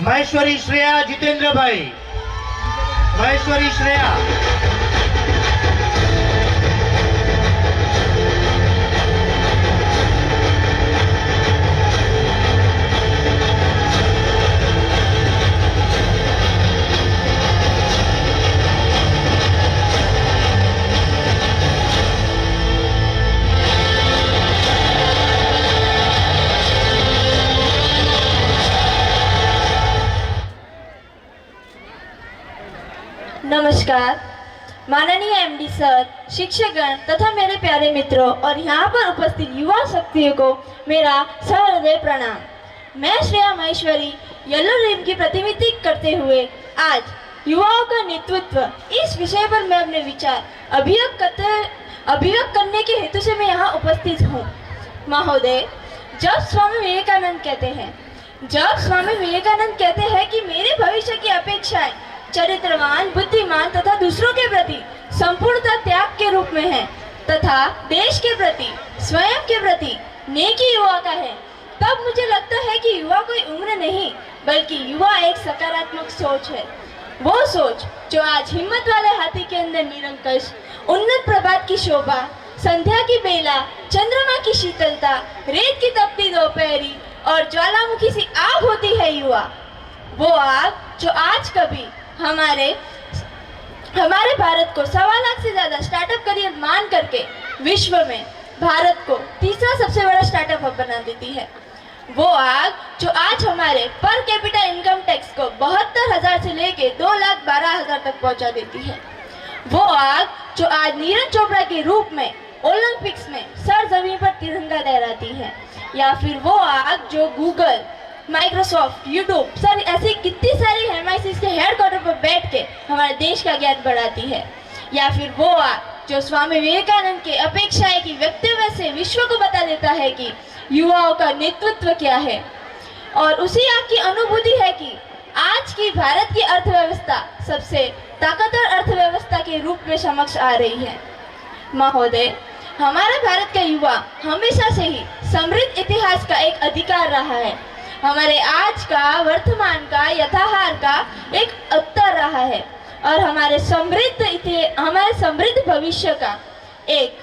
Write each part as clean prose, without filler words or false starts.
महेश्वरी श्रेया जितेंद्र भाई, महेश्वरी श्रेया। नमस्कार माननीय एमडी सर, शिक्षकगण तथा मेरे प्यारे मित्रों और यहाँ पर उपस्थित युवा शक्तियों को मेरा सहृदय प्रणाम। मैं श्रेया महेश्वरी येलो रिबन की प्रतिनिधित्व करते हुए आज युवाओं का नेतृत्व इस विषय पर मैं अपने विचार अभिव्यक्त करने के हेतु से मैं यहाँ उपस्थित हूँ। महोदय, जब स्वामी विवेकानंद कहते हैं कि मेरे भविष्य की अपेक्षाएं चरित्रवान, बुद्धिमान तथा दूसरों के प्रति संपूर्णता त्याग के रूप में है तथा देश के प्रति, स्वयं के प्रति नेकी युवा का है, तब मुझे लगता है कि युवा कोई उम्र नहीं बल्कि युवा एक सकारात्मक सोच है। वो सोच जो आज हिम्मत वाले हाथी के अंदर निरंकुश, उन्नत प्रभात की शोभा, संध्या की बेला, चंद्रमा की शीतलता, रेत की तपती दोपहरी और ज्वालामुखी सी आग होती है युवा। वो आग जो आज कभी हमारे भारत को 1.25 लाख से ज्यादा स्टार्टअप करियर मान करके विश्व में भारत को तीसरा सबसे बड़ा स्टार्टअप हब बना देती है। वो आग जो आज हमारे पर कैपिटा इनकम टैक्स को 72,000 से लेके 2,12,000 तक पहुंचा देती है। वो आग जो आज नीरज चोपड़ा के रूप में ओलंपिक्स में सर जमीन पर तिरंगा लहराती है, या फिर वो आग जो गूगल, माइक्रोसॉफ्ट, यूट्यूब सर ऐसी कितनी सारी MICs के हेडक्वार्टर पर बैठ के हमारे देश का ज्ञान बढ़ाती है, या फिर वो आग जो स्वामी विवेकानंद के अपेक्षाएं की वक्तव्य से विश्व को बता देता है कि युवाओं का नेतृत्व क्या है। और उसी आग की अनुभूति है कि आज की भारत की अर्थव्यवस्था सबसे ताकतवर अर्थव्यवस्था के रूप में समक्ष आ रही है। महोदय, हमारा भारत का युवा हमेशा से ही समृद्ध इतिहास का एक अधिकार रहा है। हमारे आज का, वर्तमान का, यथाहार का एक उत्तर रहा है और हमारे समृद्ध भविष्य का एक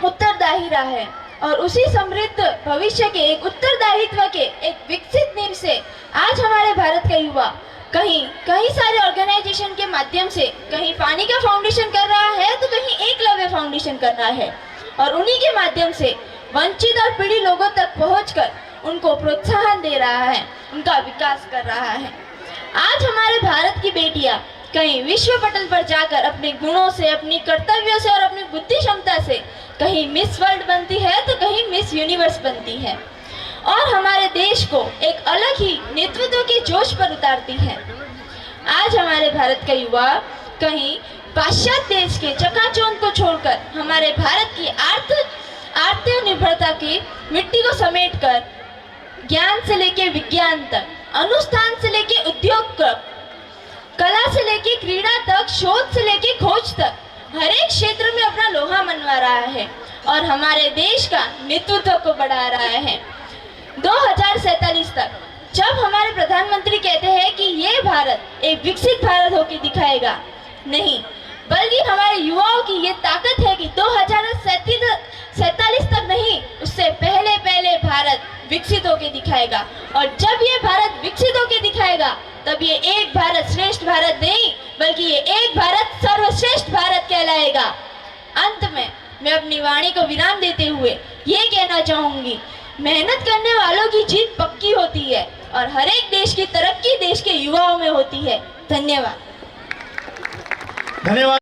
उत्तरदायी रहा है। और उसी समृद्ध भविष्य के एक उत्तरदायित्व के एक विकसित नींव से आज हमारे भारत का युवा कहीं सारे ऑर्गेनाइजेशन के माध्यम से कहीं पानी का फाउंडेशन कर रहा है तो कहीं एकलव्य फाउंडेशन कर रहा है, और उन्हीं के माध्यम से वंचित और पीड़ित लोगों तक पहुंचकर उनको प्रोत्साहन दे रहा है, उनका विकास कर रहा है। आज हमारे भारत की बेटियां कहीं विश्व पटल पर जाकर अपने गुणों से, अपनी कर्तव्यों से और अपनी बुद्धि क्षमता से कहीं मिस वर्ल्ड बनती है तो कहीं मिस यूनिवर्स बनती है और हमारे देश को एक अलग ही नेतृत्व के जोश पर उतारती है। आज हमारे भारत का युवा कहीं पाश्चात्य देश के चकाचौंध को छोड़कर हमारे भारत की आत्मनिर्भरता की मिट्टी को समेटकर ज्ञान से लेके विज्ञान तक, अनुष्ठान से लेके उद्योग तक, कला से लेके क्रीड़ा तक, शोध से लेके खोज तक हर एक क्षेत्र में अपना लोहा मनवा रहा है और हमारे देश का नेतृत्व को बढ़ा रहा है। 2047 तक जब हमारे प्रधानमंत्री कहते हैं कि ये भारत एक विकसित भारत होकर दिखाएगा, नहीं बल्कि हमारे युवाओं की ये ताकत है कि 2047 तक नहीं, उससे पहले भारत विकसित होकर दिखाएगा। और जब ये भारत विकसित होकर दिखाएगा तब ये एक भारत श्रेष्ठ भारत नहीं बल्कि ये एक भारत सर्वश्रेष्ठ भारत कहलाएगा। अंत में मैं अपनी वाणी को विराम देते हुए ये कहना चाहूंगी, मेहनत करने वालों की जीत पक्की होती है और हर एक देश की तरक्की देश के युवाओं में होती है। धन्यवाद। धन्यवाद।